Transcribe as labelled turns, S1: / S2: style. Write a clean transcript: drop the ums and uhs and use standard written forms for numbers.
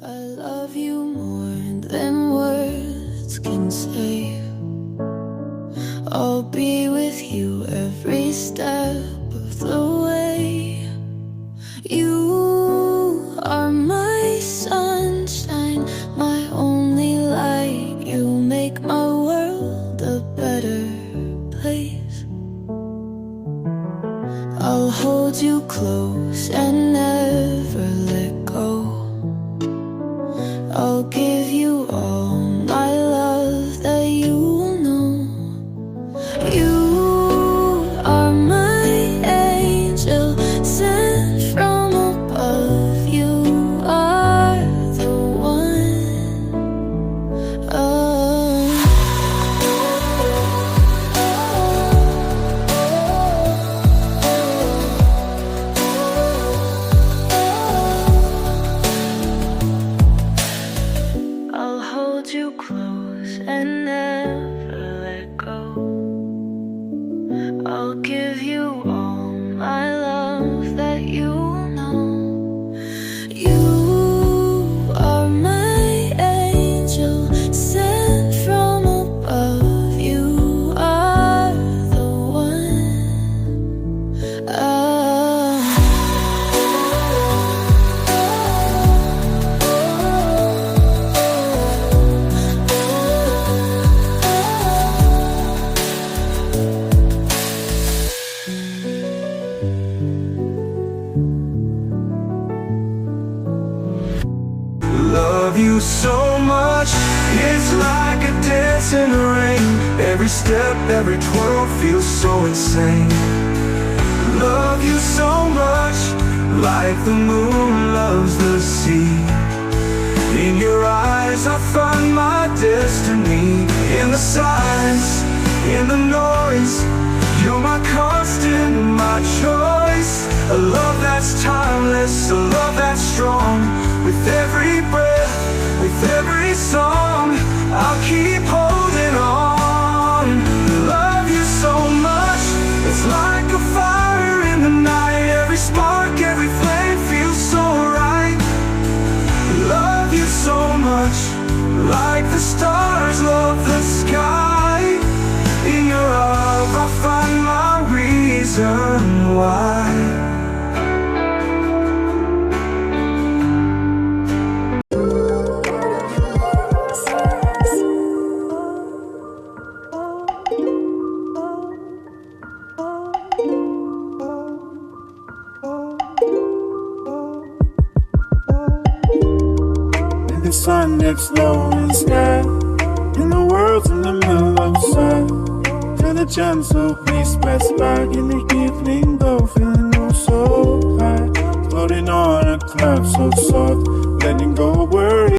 S1: I love you more than words can say. I'll be with you every step of the way. You are my sunshine, my only light. You make my world a better place. I'll hold you close and never let go. I'll give you all my love that you will know. You are my angel sent from above. You are the one. I'll hold you close and never let go. I'll give you all my love that you know. You are my angel sent from above. You are the one.
S2: Love you so much, it's like a dance in the rain. Every step, every twirl feels so insane. Love you so much, like the moon loves the sea. In your eyes I find my destiny. In the silence, in the noise, you're my constant, my choice. A love that's timeless, a love that's strong. With every breath, with every song, I'll keep holding on. Love you so much, it's like a fire in the night. Every spark, every flame feels so right. Love you so much, like the stars love the sky. In your love I find my reason why.
S3: The sun that's low in the sky, and the world's in the middle of the sun. Till the gentle breeze pass by in the evening glow, feeling oh so high, floating on a cloud so soft, letting go of worry.